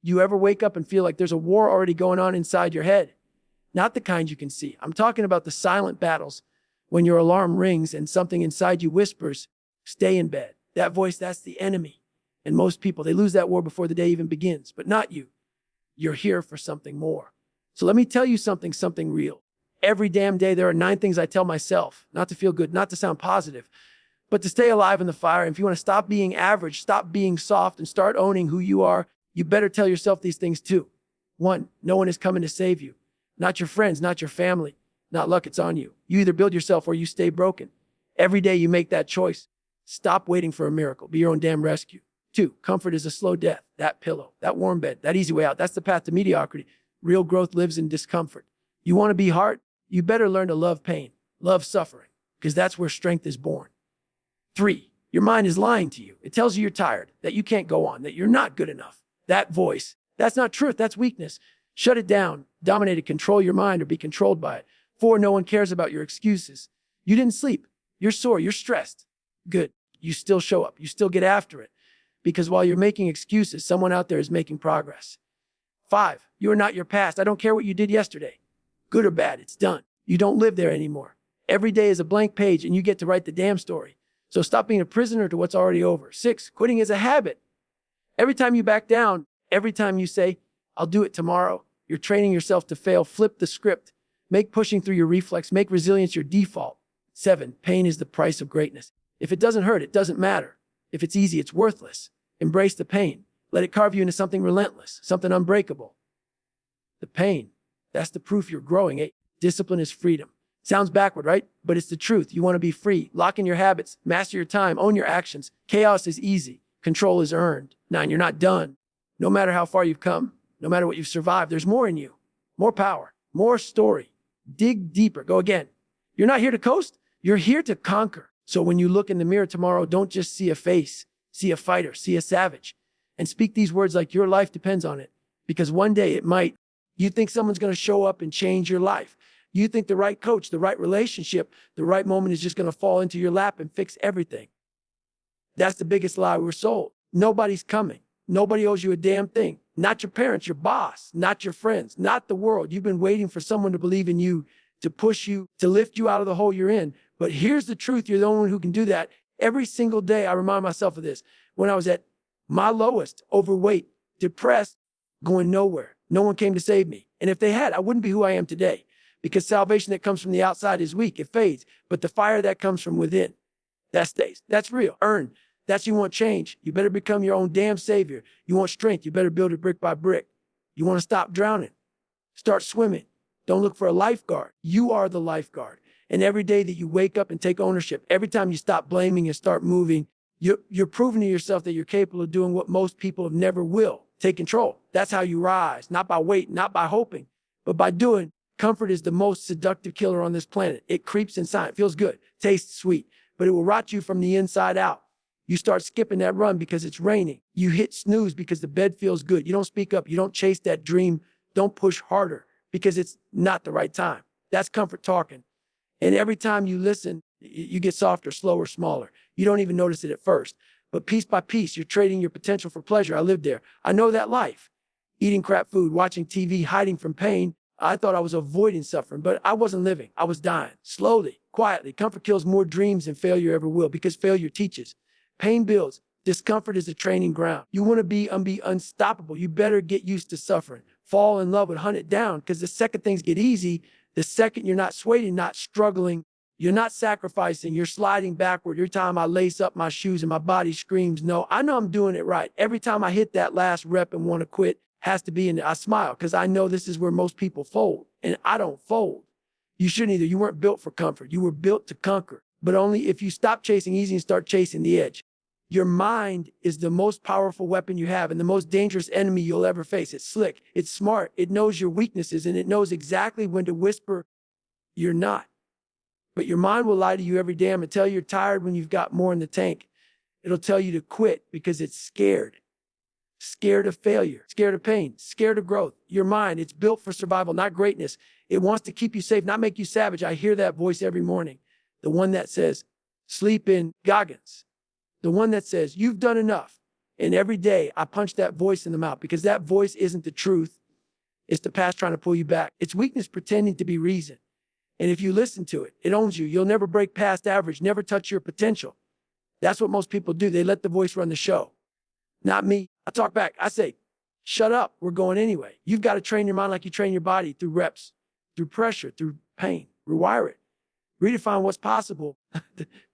You ever wake up and feel like there's a war already going on inside your head? Not the kind you can see. I'm talking about the silent battles when your alarm rings and something inside you whispers, stay in bed. That voice, that's the enemy. And most people, they lose that war before the day even begins, but not you. You're here for something more. So let me tell you something real. Every damn day, there are 9 things I tell myself, not to feel good, not to sound positive, but to stay alive in the fire. And if you want to stop being average, stop being soft, and start owning who you are, you better tell yourself these things too. 1, no one is coming to save you. Not your friends, not your family, not luck, it's on you. You either build yourself or you stay broken. Every day you make that choice. Stop waiting for a miracle. Be your own damn rescue. 2, comfort is a slow death. That pillow, that warm bed, that easy way out, that's the path to mediocrity. Real growth lives in discomfort. You want to be hard? You better learn to love pain, love suffering, because that's where strength is born. 3, your mind is lying to you. It tells you you're tired, that you can't go on, that you're not good enough. That voice, that's not truth, that's weakness. Shut it down, dominate it, control your mind, or be controlled by it. 4, no one cares about your excuses. You didn't sleep. You're sore. You're stressed. Good. You still show up. You still get after it. Because while you're making excuses, someone out there is making progress. 5, you are not your past. I don't care what you did yesterday. Good or bad, it's done. You don't live there anymore. Every day is a blank page and you get to write the damn story. So stop being a prisoner to what's already over. 6, quitting is a habit. Every time you back down, every time you say, I'll do it tomorrow, you're training yourself to fail. Flip the script. Make pushing through your reflex. Make resilience your default. 7, pain is the price of greatness. If it doesn't hurt, it doesn't matter. If it's easy, it's worthless. Embrace the pain. Let it carve you into something relentless, something unbreakable. The pain, that's the proof you're growing. 8, discipline is freedom. Sounds backward, right? But it's the truth. You want to be free. Lock in your habits. Master your time. Own your actions. Chaos is easy. Control is earned. 9, you're not done. No matter how far you've come, no matter what you've survived, there's more in you. More power. More story. Dig deeper. Go again. You're not here to coast. You're here to conquer. So when you look in the mirror tomorrow, don't just see a face. See a fighter. See a savage. And speak these words like your life depends on it. Because one day it might. You think someone's going to show up and change your life. You think the right coach, the right relationship, the right moment is just going to fall into your lap and fix everything. That's the biggest lie we're sold. Nobody's coming. Nobody owes you a damn thing. Not your parents, your boss, not your friends, not the world. You've been waiting for someone to believe in you, to push you, to lift you out of the hole you're in. But here's the truth. You're the only one who can do that. Every single day, I remind myself of this. When I was at my lowest, overweight, depressed, going nowhere, no one came to save me. And if they had, I wouldn't be who I am today. Because salvation that comes from the outside is weak. It fades. But the fire that comes from within, that stays. That's real. Earn. That's you want change. You better become your own damn savior. You want strength. You better build it brick by brick. You want to stop drowning. Start swimming. Don't look for a lifeguard. You are the lifeguard. And every day that you wake up and take ownership, every time you stop blaming and start moving, you're proving to yourself that you're capable of doing what most people never will. Take control. That's how you rise. Not by waiting, not by hoping, but by doing. Comfort is the most seductive killer on this planet. It creeps inside. It feels good. Tastes sweet. But it will rot you from the inside out. You start skipping that run because it's raining. You hit snooze because the bed feels good. You don't speak up. You don't chase that dream. Don't push harder because it's not the right time. That's comfort talking. And every time you listen, you get softer, slower, smaller. You don't even notice it at first. But piece by piece, you're trading your potential for pleasure. I lived there. I know that life. Eating crap food, watching TV, hiding from pain. I thought I was avoiding suffering, but I wasn't living. I was dying. Slowly, quietly. Comfort kills more dreams than failure ever will because failure teaches. Pain builds. Discomfort is a training ground. You want to be unstoppable. You better get used to suffering. Fall in love with hunt it down because the second things get easy, the second you're not swaying, not struggling, you're not sacrificing, you're sliding backward. Every time I lace up my shoes and my body screams, no, I know I'm doing it right. Every time I hit that last rep and want to quit, has to be in it. I smile because I know this is where most people fold, and I don't fold. You shouldn't either. You weren't built for comfort. You were built to conquer, but only if you stop chasing easy and start chasing the edge. Your mind is the most powerful weapon you have and the most dangerous enemy you'll ever face. It's slick. It's smart. It knows your weaknesses, and it knows exactly when to whisper, you're not. But your mind will lie to you every day and tell you you're tired when you've got more in the tank. It'll tell you to quit because it's scared. Scared of failure, scared of pain, scared of growth. Your mind, it's built for survival, not greatness. It wants to keep you safe, not make you savage. I hear that voice every morning. The one that says, sleep in, Goggins. The one that says, you've done enough. And every day I punch that voice in the mouth because that voice isn't the truth. It's the past trying to pull you back. It's weakness pretending to be reason. And if you listen to it, it owns you. You'll never break past average, never touch your potential. That's what most people do. They let the voice run the show. Not me. I talk back. I say, shut up. We're going anyway. You've got to train your mind like you train your body through reps, through pressure, through pain. Rewire it. Redefine what's possible.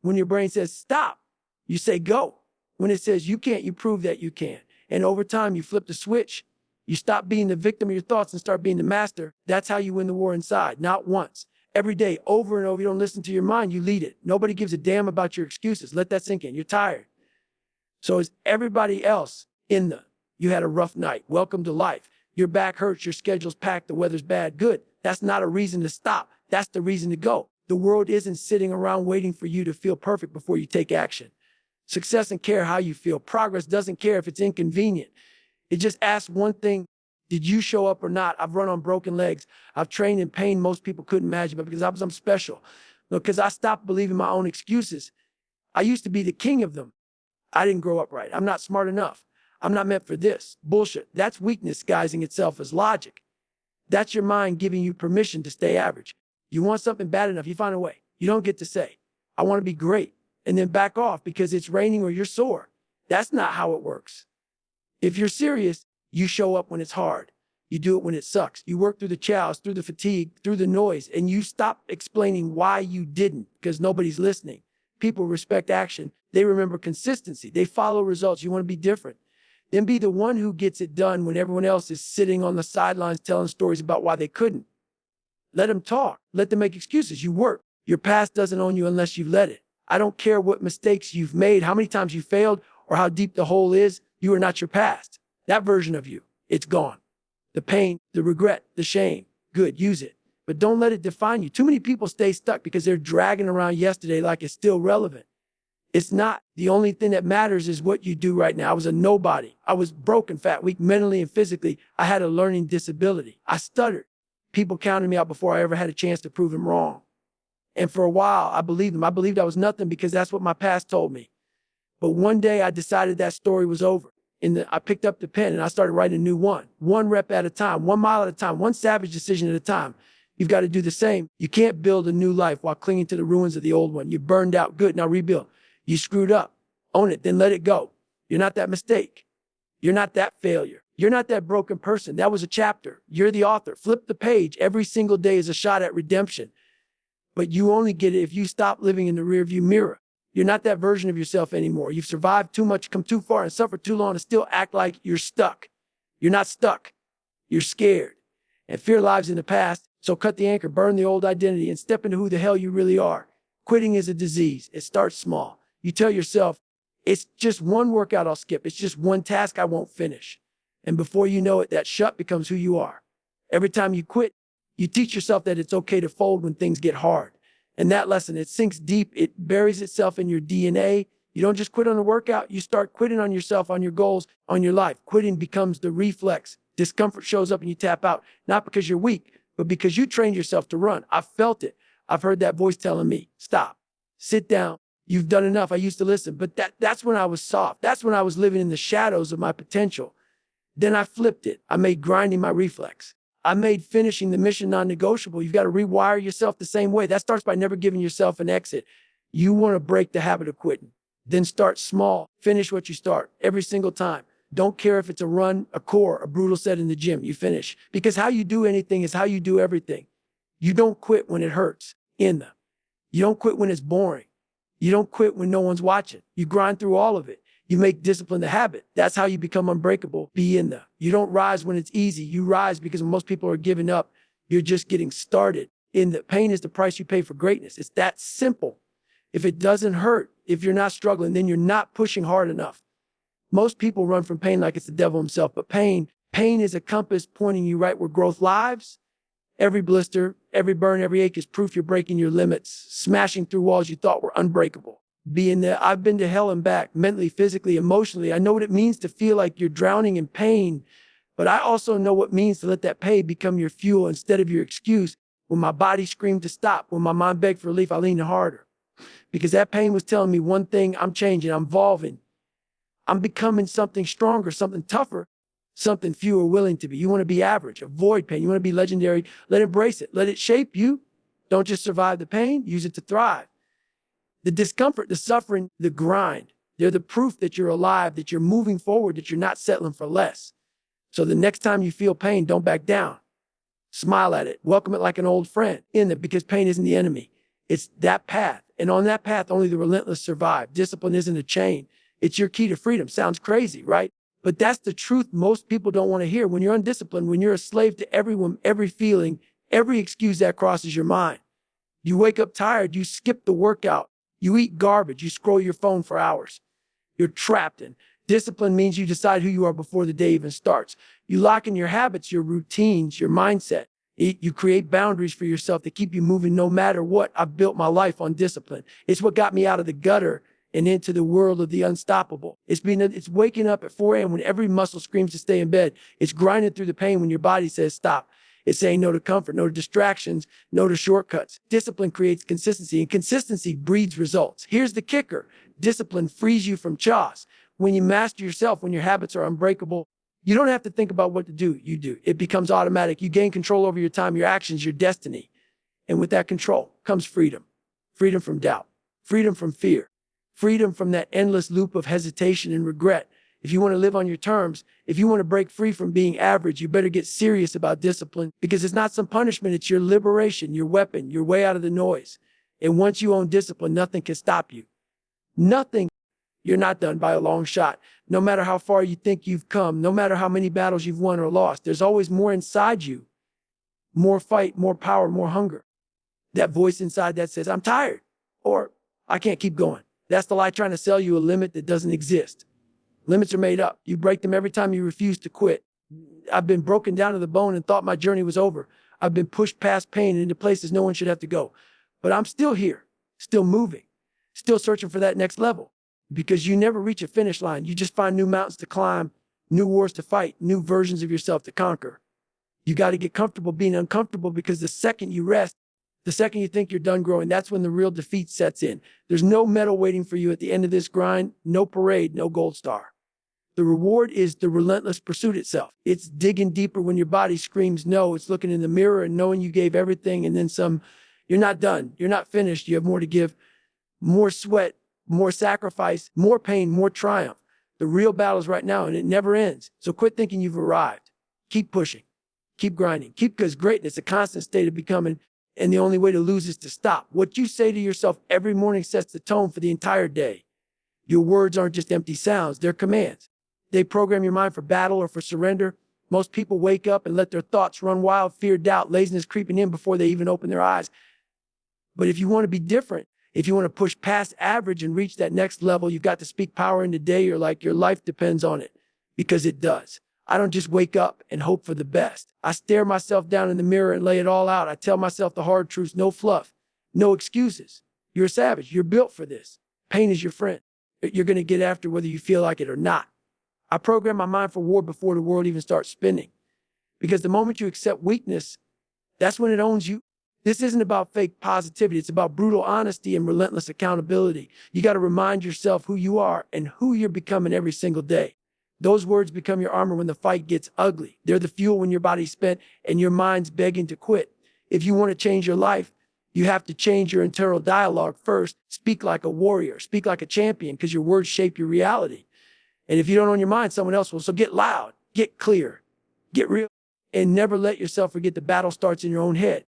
When your brain says stop, you say go. When it says you can't, you prove that you can. And over time, you flip the switch. You stop being the victim of your thoughts and start being the master. That's how you win the war inside. Not once. Every day, over and over. You don't listen to your mind, you lead it. Nobody gives a damn about your excuses. Let that sink in. You're tired. So is everybody else you had a rough night. Welcome to life. Your back hurts, your schedule's packed, the weather's bad. Good. That's not a reason to stop. That's the reason to go. The world isn't sitting around waiting for you to feel perfect before you take action. Success doesn't care how you feel. Progress doesn't care if it's inconvenient. It just asks one thing: did you show up or not? I've run on broken legs. I've trained in pain most people couldn't imagine, but because I'm special. Because I stopped believing my own excuses. I used to be the king of them. I didn't grow up right. I'm not smart enough. I'm not meant for this. Bullshit. That's weakness disguising itself as logic. That's your mind giving you permission to stay average. You want something bad enough, you find a way. You don't get to say, I want to be great, and then back off because it's raining or you're sore. That's not how it works. If you're serious, you show up when it's hard. You do it when it sucks. You work through the chows, through the fatigue, through the noise, and you stop explaining why you didn't because nobody's listening. People respect action. They remember consistency. They follow results. You want to be different. Then be the one who gets it done when everyone else is sitting on the sidelines telling stories about why they couldn't. Let them talk. Let them make excuses. You work. Your past doesn't own you unless you've let it. I don't care what mistakes you've made, how many times you failed, or how deep the hole is. You are not your past. That version of you, it's gone. The pain, the regret, the shame, good, use it. But don't let it define you. Too many people stay stuck because they're dragging around yesterday like it's still relevant. It's not. The only thing that matters is what you do right now. I was a nobody. I was broken, fat, weak, mentally and physically. I had a learning disability. I stuttered. People counted me out before I ever had a chance to prove them wrong. And for a while, I believed them. I believed I was nothing because that's what my past told me. But one day I decided that story was over. I picked up the pen and I started writing a new one rep at a time, 1 mile at a time, one savage decision at a time. You've got to do the same. You can't build a new life while clinging to the ruins of the old one. You burned out. Good. Now rebuild. You screwed up. Own it. Then let it go. You're not that mistake. You're not that failure. You're not that broken person. That was a chapter. You're the author. Flip the page. Every single day is a shot at redemption. But you only get it if you stop living in the rearview mirror. You're not that version of yourself anymore. You've survived too much, come too far, and suffered too long to still act like you're stuck. You're not stuck. You're scared. And fear lives in the past. So cut the anchor, burn the old identity, and step into who the hell you really are. Quitting is a disease. It starts small. You tell yourself, it's just one workout I'll skip. It's just one task I won't finish. And before you know it, that shut becomes who you are. Every time you quit, you teach yourself that it's okay to fold when things get hard. And that lesson, it sinks deep. It buries itself in your DNA. You don't just quit on a workout. You start quitting on yourself, on your goals, on your life. Quitting becomes the reflex. Discomfort shows up and you tap out, not because you're weak, but because you trained yourself to run. I've felt it. I've heard that voice telling me, stop, sit down. You've done enough. I used to listen, but that's when I was soft. That's when I was living in the shadows of my potential. Then I flipped it. I made grinding my reflex. I made finishing the mission non-negotiable. You've got to rewire yourself the same way. That starts by never giving yourself an exit. You want to break the habit of quitting. Then start small. Finish what you start every single time. Don't care if it's a run, a core, a brutal set in the gym. You finish. Because how you do anything is how you do everything. You don't quit when it hurts. You don't quit when it's boring. You don't quit when no one's watching. You grind through all of it. You make discipline the habit. That's how you become unbreakable. You don't rise when it's easy. You rise because when most people are giving up, you're just getting started. Pain is the price you pay for greatness. It's that simple. If it doesn't hurt, if you're not struggling, then you're not pushing hard enough. Most people run from pain like it's the devil himself, but pain is a compass pointing you right where growth lives. Every blister, every burn, every ache is proof you're breaking your limits, smashing through walls you thought were unbreakable. I've been to hell and back, mentally, physically, emotionally. I know what it means to feel like you're drowning in pain, but I also know what it means to let that pain become your fuel instead of your excuse. When my body screamed to stop, when my mind begged for relief, I leaned harder. Because that pain was telling me one thing: I'm changing, I'm evolving. I'm becoming something stronger, something tougher, something few are willing to be. You want to be average, avoid pain. You want to be legendary, embrace it. Let it shape you. Don't just survive the pain, use it to thrive. The discomfort, the suffering, the grind, they're the proof that you're alive, that you're moving forward, that you're not settling for less. So the next time you feel pain, don't back down. Smile at it. Welcome it like an old friend in it, because pain isn't the enemy. It's that path. And on that path, only the relentless survive. Discipline isn't a chain. It's your key to freedom. Sounds crazy, right? But that's the truth most people don't want to hear. When you're undisciplined, when you're a slave to everyone, every feeling, every excuse that crosses your mind. You wake up tired, you skip the workout, you eat garbage, you scroll your phone for hours. You're trapped in. Discipline means you decide who you are before the day even starts. You lock in your habits, your routines, your mindset. You create boundaries for yourself that keep you moving no matter what. I've built my life on discipline. It's what got me out of the gutter and into the world of the unstoppable. It's waking up at 4 a.m. when every muscle screams to stay in bed. It's grinding through the pain when your body says stop. It's saying no to comfort, no to distractions, no to shortcuts. Discipline creates consistency, and consistency breeds results. Here's the kicker. Discipline frees you from chaos. When you master yourself, when your habits are unbreakable, you don't have to think about what to do. You do. It becomes automatic. You gain control over your time, your actions, your destiny. And with that control comes freedom. Freedom from doubt. Freedom from fear. Freedom from that endless loop of hesitation and regret. If you want to live on your terms, if you want to break free from being average, you better get serious about discipline, because it's not some punishment. It's your liberation, your weapon, your way out of the noise. And once you own discipline, nothing can stop you. Nothing. You're not done by a long shot. No matter how far you think you've come, no matter how many battles you've won or lost, there's always more inside you. More fight, more power, more hunger. That voice inside that says, I'm tired, or I can't keep going. That's the lie trying to sell you a limit that doesn't exist. Limits are made up. You break them every time you refuse to quit. I've been broken down to the bone and thought my journey was over. I've been pushed past pain and into places no one should have to go. But I'm still here, still moving, still searching for that next level. Because you never reach a finish line. You just find new mountains to climb, new wars to fight, new versions of yourself to conquer. You got to get comfortable being uncomfortable, because the second you rest, the second you think you're done growing, that's when the real defeat sets in. There's no medal waiting for you at the end of this grind, no parade, no gold star. The reward is the relentless pursuit itself. It's digging deeper when your body screams no. It's looking in the mirror and knowing you gave everything and then some. You're not done. You're not finished. You have more to give, more sweat, more sacrifice, more pain, more triumph. The real battle is right now, and it never ends. So quit thinking you've arrived. Keep pushing. Keep grinding. Because greatness is a constant state of becoming, and the only way to lose is to stop. What you say to yourself every morning sets the tone for the entire day. Your words aren't just empty sounds, they're commands. They program your mind for battle or for surrender. Most people wake up and let their thoughts run wild, fear, doubt, laziness creeping in before they even open their eyes. But if you want to be different, if you want to push past average and reach that next level, you've got to speak power into day, or like your life depends on it, because it does. I don't just wake up and hope for the best. I stare myself down in the mirror and lay it all out. I tell myself the hard truths, no fluff, no excuses. You're a savage. You're built for this. Pain is your friend. You're going to get after whether you feel like it or not. I program my mind for war before the world even starts spinning. Because the moment you accept weakness, that's when it owns you. This isn't about fake positivity. It's about brutal honesty and relentless accountability. You got to remind yourself who you are and who you're becoming every single day. Those words become your armor when the fight gets ugly. They're the fuel when your body's spent and your mind's begging to quit. If you want to change your life, you have to change your internal dialogue first. Speak like a warrior. Speak like a champion, because your words shape your reality. And if you don't own your mind, someone else will. So get loud, get clear, get real, and never let yourself forget the battle starts in your own head.